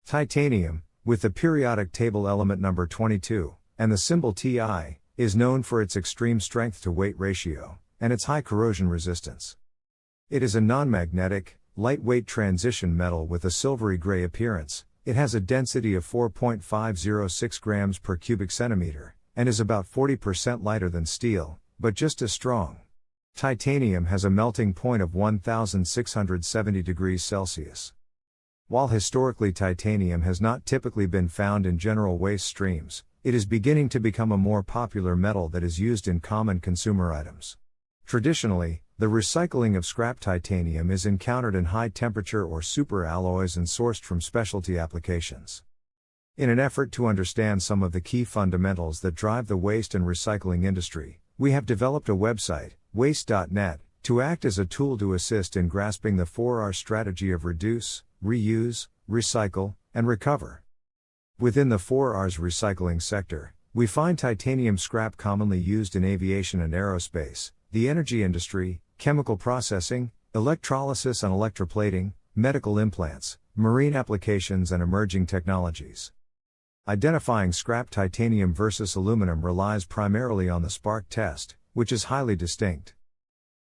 Titanium, with the periodic table element number 22, and the symbol Ti, is known for its extreme strength-to-weight ratio, and its high corrosion resistance. It is a non-magnetic, lightweight transition metal with a silvery gray appearance. It has a density of 4.506 grams per cubic centimeter, and is about 40% lighter than steel, but just as strong. Titanium has a melting point of 1670 degrees Celsius. While historically titanium has not typically been found in general waste streams, it is beginning to become a more popular metal that is used in common consumer items. Traditionally, the recycling of scrap titanium is encountered in high temperature or superalloys and sourced from specialty applications. In an effort to understand some of the key fundamentals that drive the waste and recycling industry, we have developed a website, waste.net, to act as a tool to assist in grasping the 4R strategy of reduce, reuse, recycle, and recover. Within the 4R's recycling sector, we find titanium scrap commonly used in aviation and aerospace, the energy industry, chemical processing, electrolysis and electroplating, medical implants, marine applications and emerging technologies. Identifying scrap titanium versus aluminum relies primarily on the spark test, which is highly distinct.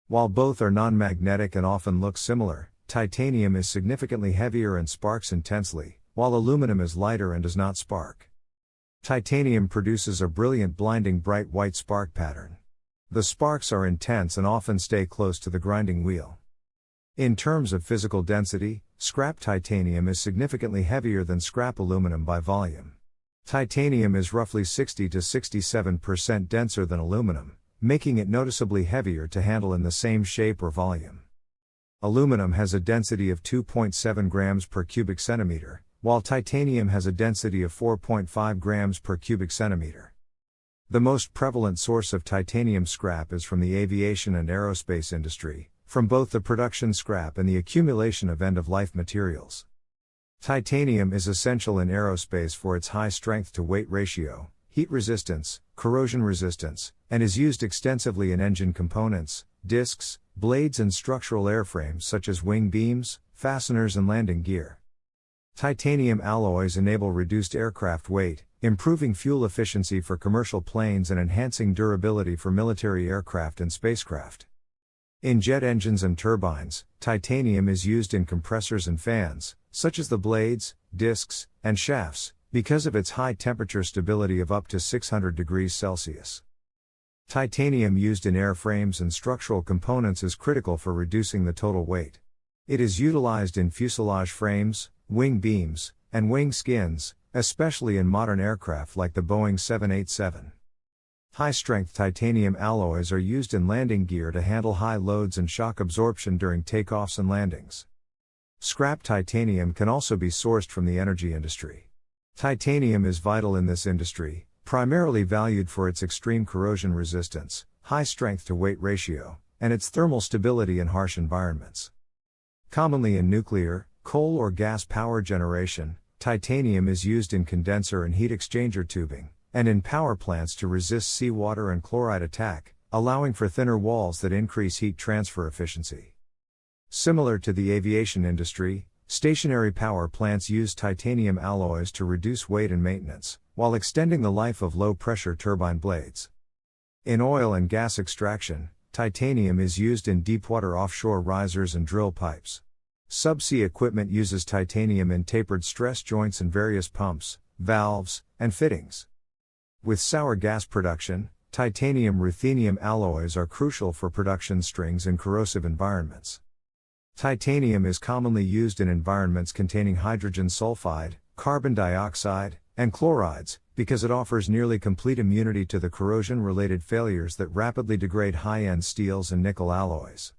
While both are non-magnetic and often look similar, titanium is significantly heavier and sparks intensely, while aluminum is lighter and does not spark. Titanium produces a brilliant blinding bright white spark pattern. The sparks are intense and often stay close to the grinding wheel. In terms of physical density, scrap titanium is significantly heavier than scrap aluminum by volume. Titanium is roughly 60 to 67% denser than aluminum, making it noticeably heavier to handle in the same shape or volume. Aluminum has a density of 2.7 grams per cubic centimeter, while titanium has a density of 4.5 grams per cubic centimeter. The most prevalent source of titanium scrap is from the aviation and aerospace industry, from both the production scrap and the accumulation of end-of-life materials. Titanium is essential in aerospace for its high strength-to-weight ratio, heat resistance, corrosion resistance, and is used extensively in engine components, discs, blades and structural airframes such as wing beams, fasteners and landing gear. Titanium alloys enable reduced aircraft weight, improving fuel efficiency for commercial planes and enhancing durability for military aircraft and spacecraft. In jet engines and turbines, titanium is used in compressors and fans, such as the blades, discs, and shafts, because of its high temperature stability of up to 600 degrees Celsius. Titanium used in airframes and structural components is critical for reducing the total weight. It is utilized in fuselage frames, wing beams, and wing skins, especially in modern aircraft like the Boeing 787. High-strength titanium alloys are used in landing gear to handle high loads and shock absorption during takeoffs and landings. Scrap titanium can also be sourced from the energy industry. Titanium is vital in this industry, primarily valued for its extreme corrosion resistance, high strength-to-weight ratio, and its thermal stability in harsh environments. Commonly in nuclear, coal or gas power generation, titanium is used in condenser and heat exchanger tubing, and in power plants to resist seawater and chloride attack, allowing for thinner walls that increase heat transfer efficiency. Similar to the aviation industry, stationary power plants use titanium alloys to reduce weight and maintenance, while extending the life of low-pressure turbine blades. In oil and gas extraction, titanium is used in deepwater offshore risers and drill pipes. Subsea equipment uses titanium in tapered stress joints and various pumps, valves, and fittings. With sour gas production, titanium-ruthenium alloys are crucial for production strings in corrosive environments. Titanium is commonly used in environments containing hydrogen sulfide, carbon dioxide, and chlorides, because it offers nearly complete immunity to the corrosion-related failures that rapidly degrade high-end steels and nickel alloys.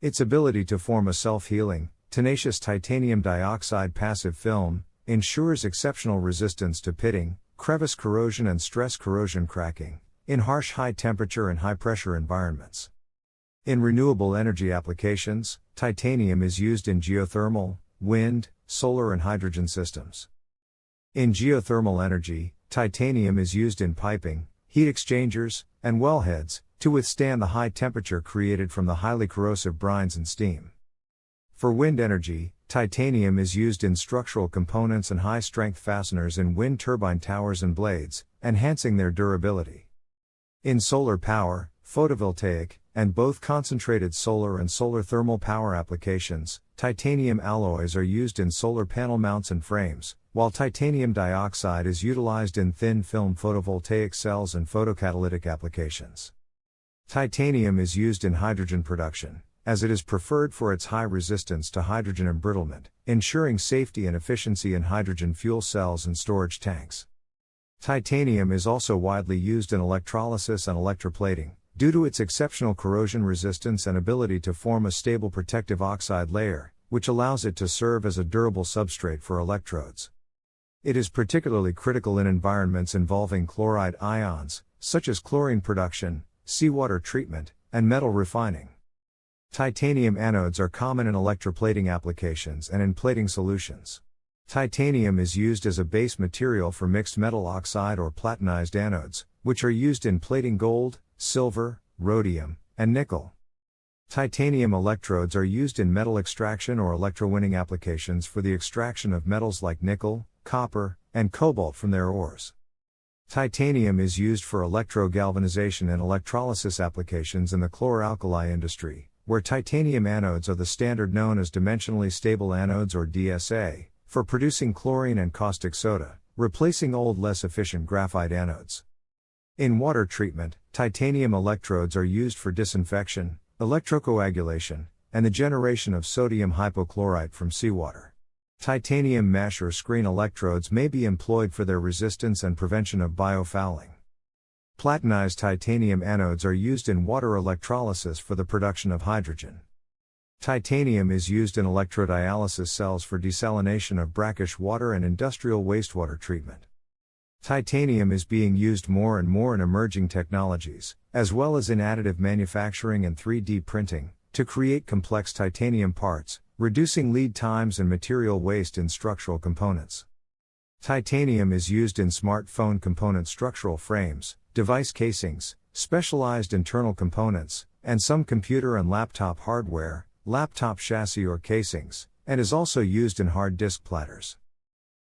Its ability to form a self-healing, tenacious titanium dioxide passive film ensures exceptional resistance to pitting, crevice corrosion and stress corrosion cracking, in harsh high-temperature and high-pressure environments. In renewable energy applications, titanium is used in geothermal, wind, solar and hydrogen systems. In geothermal energy, titanium is used in piping, heat exchangers, and wellheads, to withstand the high temperature created from the highly corrosive brines and steam. For wind energy, titanium is used in structural components and high-strength fasteners in wind turbine towers and blades, enhancing their durability. In solar power, photovoltaic, and both concentrated solar and solar thermal power applications, titanium alloys are used in solar panel mounts and frames, while titanium dioxide is utilized in thin film photovoltaic cells and photocatalytic applications. Titanium is used in hydrogen production, as it is preferred for its high resistance to hydrogen embrittlement, ensuring safety and efficiency in hydrogen fuel cells and storage tanks. Titanium is also widely used in electrolysis and electroplating, due to its exceptional corrosion resistance and ability to form a stable protective oxide layer, which allows it to serve as a durable substrate for electrodes. It is particularly critical in environments involving chloride ions, such as chlorine production, seawater treatment, and metal refining. Titanium anodes are common in electroplating applications and in plating solutions. Titanium is used as a base material for mixed metal oxide or platinized anodes, which are used in plating gold, silver, rhodium, and nickel. Titanium electrodes are used in metal extraction or electrowinning applications for the extraction of metals like nickel, copper, and cobalt from their ores. Titanium is used for electrogalvanization and electrolysis applications in the chlor-alkali industry, where titanium anodes are the standard known as dimensionally stable anodes or DSA, for producing chlorine and caustic soda, replacing old less efficient graphite anodes. In water treatment, titanium electrodes are used for disinfection, electrocoagulation, and the generation of sodium hypochlorite from seawater. Titanium mesh or screen electrodes may be employed for their resistance and prevention of biofouling. Platinized titanium anodes are used in water electrolysis for the production of hydrogen. Titanium is used in electrodialysis cells for desalination of brackish water and industrial wastewater treatment. Titanium is being used more and more in emerging technologies, as well as in additive manufacturing and 3D printing, to create complex titanium parts, reducing lead times and material waste in structural components. Titanium is used in smartphone component structural frames, device casings, specialized internal components, and some computer and laptop hardware, laptop chassis or casings, and is also used in hard disk platters.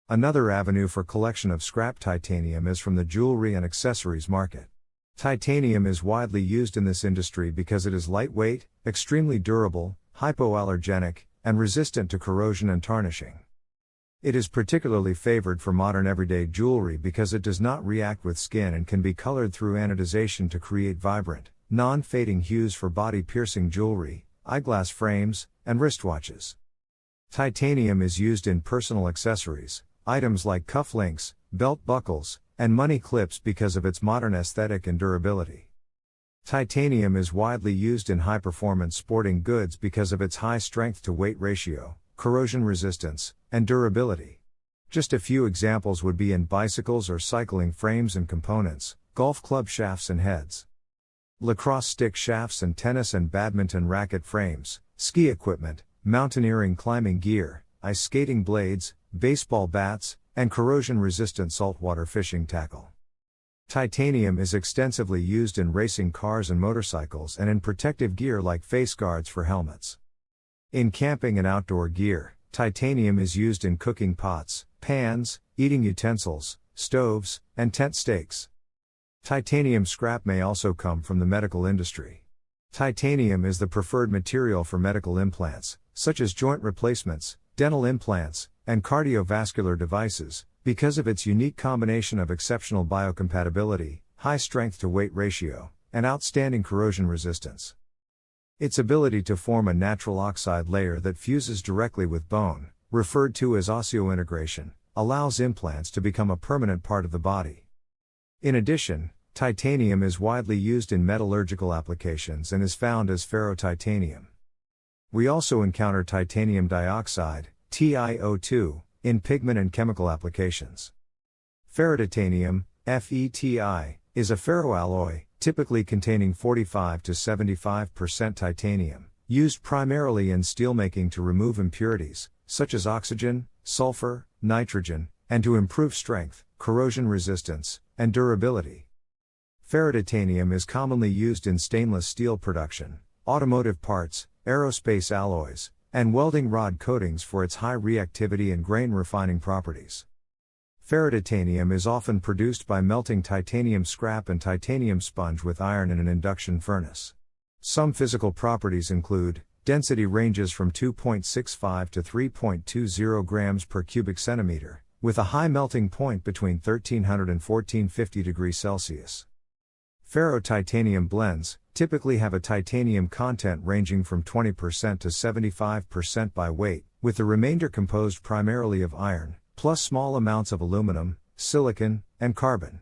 Another avenue for collection of scrap titanium is from the jewelry and accessories market. Titanium is widely used in this industry because it is lightweight, extremely durable, hypoallergenic, and resistant to corrosion and tarnishing. It is particularly favored for modern everyday jewelry because it does not react with skin and can be colored through anodization to create vibrant, non-fading hues for body-piercing jewelry, eyeglass frames, and wristwatches. Titanium is used in personal accessories, items like cufflinks, belt buckles, and money clips because of its modern aesthetic and durability. Titanium is widely used in high-performance sporting goods because of its high strength-to-weight ratio, corrosion resistance, and durability. Just a few examples would be in bicycles or cycling frames and components, golf club shafts and heads, lacrosse stick shafts and tennis and badminton racket frames, ski equipment, mountaineering climbing gear, ice skating blades, baseball bats, and corrosion-resistant saltwater fishing tackle. Titanium is extensively used in racing cars and motorcycles and in protective gear like face guards for helmets. In camping and outdoor gear, titanium is used in cooking pots, pans, eating utensils, stoves, and tent stakes. Titanium scrap may also come from the medical industry. Titanium is the preferred material for medical implants, such as joint replacements, dental implants, and cardiovascular devices, because of its unique combination of exceptional biocompatibility, high strength-to-weight ratio, and outstanding corrosion resistance. Its ability to form a natural oxide layer that fuses directly with bone, referred to as osseointegration, allows implants to become a permanent part of the body. In addition, titanium is widely used in metallurgical applications and is found as ferrotitanium. We also encounter titanium dioxide, TiO2, in pigment and chemical applications. Ferrotitanium, FETI, is a ferroalloy, typically containing 45 to 75% titanium, used primarily in steelmaking to remove impurities, such as oxygen, sulfur, nitrogen, and to improve strength, corrosion resistance, and durability. Ferrotitanium is commonly used in stainless steel production, automotive parts, aerospace alloys, and welding rod coatings for its high reactivity and grain refining properties. Ferrotitanium is often produced by melting titanium scrap and titanium sponge with iron in an induction furnace. Some physical properties include: density ranges from 2.65 to 3.20 grams per cubic centimeter, with a high melting point between 1300 and 1450 degrees Celsius. Ferrotitanium blends typically have a titanium content ranging from 20% to 75% by weight, with the remainder composed primarily of iron, plus small amounts of aluminum, silicon, and carbon.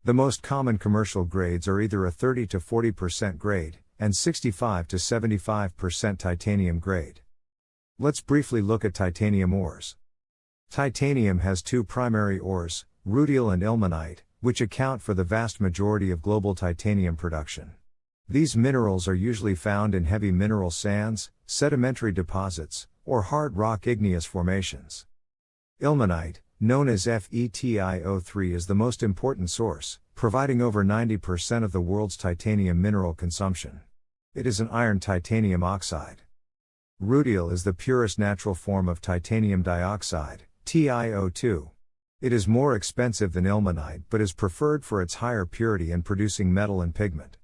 The most common commercial grades are either a 30 to 40% grade, and 65 to 75% titanium grade. Let's briefly look at titanium ores. Titanium has two primary ores, rutile and ilmenite, which account for the vast majority of global titanium production. These minerals are usually found in heavy mineral sands, sedimentary deposits, or hard rock igneous formations. Ilmenite, known as FeTiO3, is the most important source, providing over 90% of the world's titanium mineral consumption. It is an iron titanium oxide. Rutile is the purest natural form of titanium dioxide, TiO2. It is more expensive than ilmenite but is preferred for its higher purity and producing metal and pigment.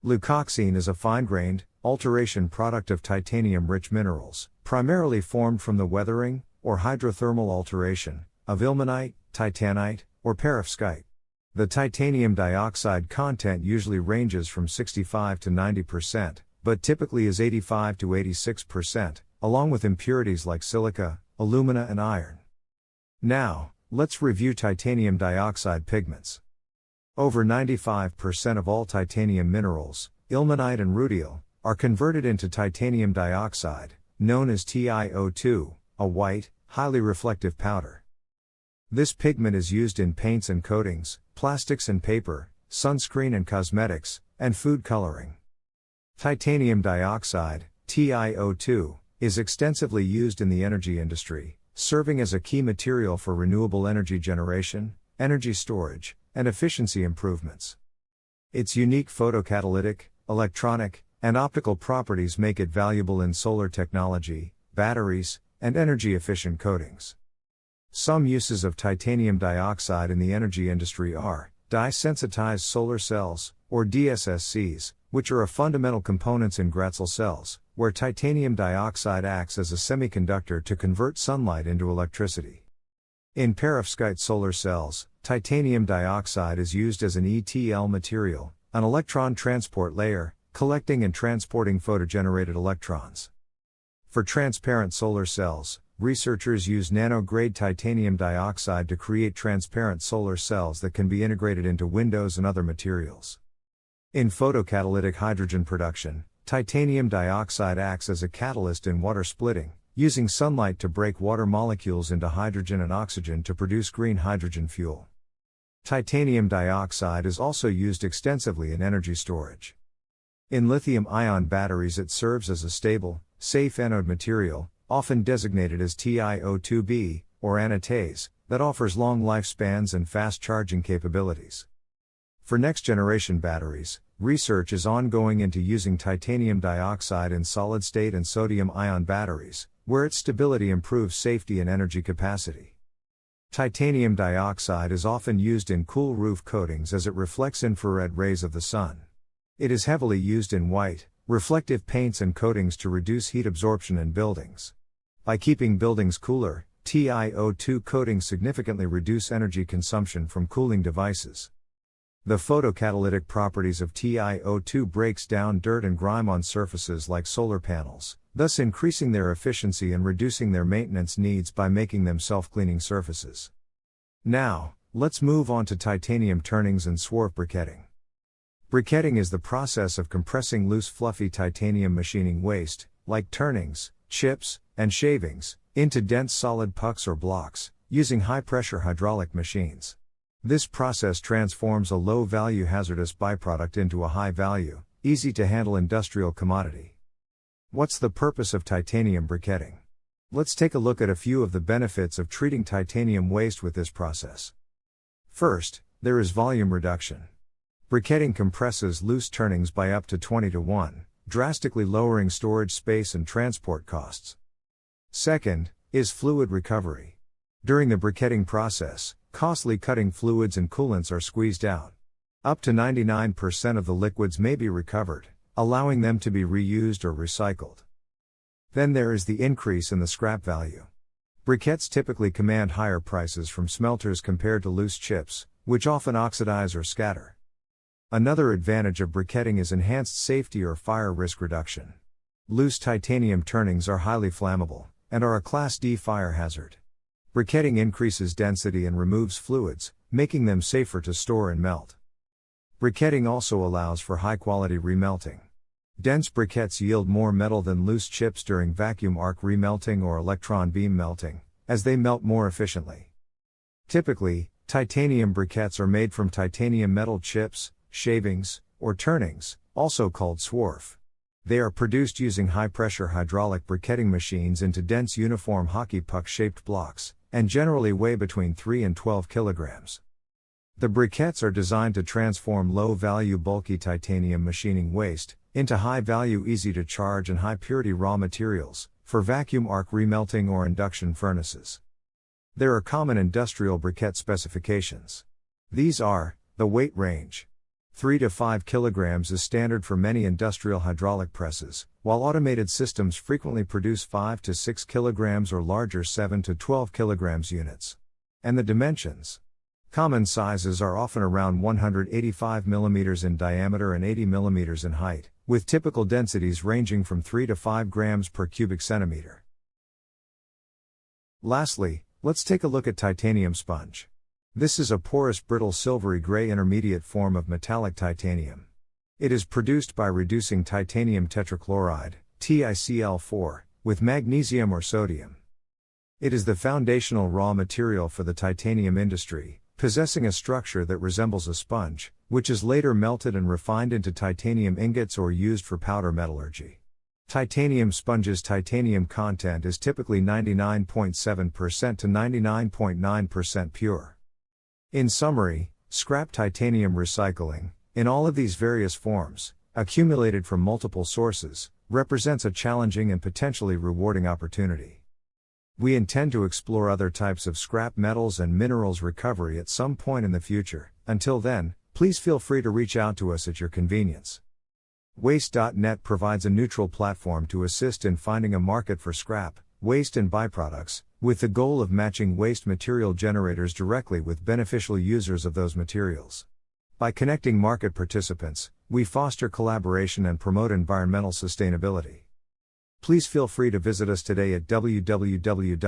Leucoxene is a fine-grained, alteration product of titanium-rich minerals, primarily formed from the weathering, or hydrothermal alteration, of ilmenite, titanite, or perovskite. The titanium dioxide content usually ranges from 65 to 90%, but typically is 85 to 86%, along with impurities like silica, alumina and iron. Now, let's review titanium dioxide pigments. Over 95% of all titanium minerals, ilmenite and rutile, are converted into titanium dioxide, known as TiO2, a white, highly reflective powder. This pigment is used in paints and coatings, plastics and paper, sunscreen and cosmetics, and food coloring. Titanium dioxide, TiO2, is extensively used in the energy industry, serving as a key material for renewable energy generation, energy storage, and efficiency improvements. Its unique photocatalytic, electronic, and optical properties make it valuable in solar technology, batteries, and energy-efficient coatings. Some uses of titanium dioxide in the energy industry are dye-sensitized solar cells, or DSSCs, which are fundamental components in Gratzel cells, where titanium dioxide acts as a semiconductor to convert sunlight into electricity. In perovskite solar cells, titanium dioxide is used as an ETL material, an electron transport layer, collecting and transporting photogenerated electrons. For transparent solar cells, researchers use nano-grade titanium dioxide to create transparent solar cells that can be integrated into windows and other materials. In photocatalytic hydrogen production, titanium dioxide acts as a catalyst in water splitting, using sunlight to break water molecules into hydrogen and oxygen to produce green hydrogen fuel. Titanium dioxide is also used extensively in energy storage. In lithium-ion batteries it serves as a stable, safe anode material, often designated as TiO2B, or anatase, that offers long lifespans and fast charging capabilities. For next-generation batteries, research is ongoing into using titanium dioxide in solid-state and sodium-ion batteries, where its stability improves safety and energy capacity. Titanium dioxide is often used in cool roof coatings as it reflects infrared rays of the sun. It is heavily used in white, reflective paints and coatings to reduce heat absorption in buildings. By keeping buildings cooler, TiO2 coatings significantly reduce energy consumption from cooling devices. The photocatalytic properties of TiO2 breaks down dirt and grime on surfaces like solar panels, thus increasing their efficiency and reducing their maintenance needs by making them self-cleaning surfaces. Now, let's move on to titanium turnings and swarf briquetting. Briquetting is the process of compressing loose fluffy titanium machining waste, like turnings, chips, and shavings, into dense solid pucks or blocks, using high-pressure hydraulic machines. This process transforms a low-value hazardous byproduct into a high-value, easy-to-handle industrial commodity. What's the purpose of titanium briquetting? Let's take a look at a few of the benefits of treating titanium waste with this process. First, there is volume reduction. Briquetting compresses loose turnings by up to 20 to 1, drastically lowering storage space and transport costs. Second, is fluid recovery. During the briquetting process, costly cutting fluids and coolants are squeezed out. Up to 99% of the liquids may be recovered, allowing them to be reused or recycled. Then there is the increase in the scrap value. Briquettes typically command higher prices from smelters compared to loose chips, which often oxidize or scatter. Another advantage of briquetting is enhanced safety or fire risk reduction. Loose titanium turnings are highly flammable, and are a Class D fire hazard. Briquetting increases density and removes fluids, making them safer to store and melt. Briquetting also allows for high-quality remelting. Dense briquettes yield more metal than loose chips during vacuum arc remelting or electron beam melting, as they melt more efficiently. Typically, titanium briquettes are made from titanium metal chips, shavings, or turnings, also called swarf. They are produced using high-pressure hydraulic briquetting machines into dense uniform hockey puck-shaped blocks, and generally weigh between 3 and 12 kilograms. The briquettes are designed to transform low-value bulky titanium machining waste into high-value easy-to-charge and high-purity raw materials, for vacuum arc remelting or induction furnaces. There are common industrial briquette specifications. These are, the weight range. 3 to 5 kilograms is standard for many industrial hydraulic presses, while automated systems frequently produce 5 to 6 kilograms or larger 7 to 12 kilograms units. And the dimensions. Common sizes are often around 185 mm in diameter and 80 mm in height, with typical densities ranging from 3 to 5 grams per cubic centimeter. Lastly, let's take a look at titanium sponge. This is a porous brittle silvery gray intermediate form of metallic titanium. It is produced by reducing titanium tetrachloride, TiCl4, with magnesium or sodium. It is the foundational raw material for the titanium industry, possessing a structure that resembles a sponge, which is later melted and refined into titanium ingots or used for powder metallurgy. Titanium sponge's titanium content is typically 99.7% to 99.9% pure. In summary, scrap titanium recycling, in all of these various forms, accumulated from multiple sources, represents a challenging and potentially rewarding opportunity. We intend to explore other types of scrap metals and minerals recovery at some point in the future. Until then, please feel free to reach out to us at your convenience. Waste.net provides a neutral platform to assist in finding a market for scrap, waste and byproducts, with the goal of matching waste material generators directly with beneficial users of those materials. By connecting market participants, we foster collaboration and promote environmental sustainability. Please feel free to visit us today at www.waste.net.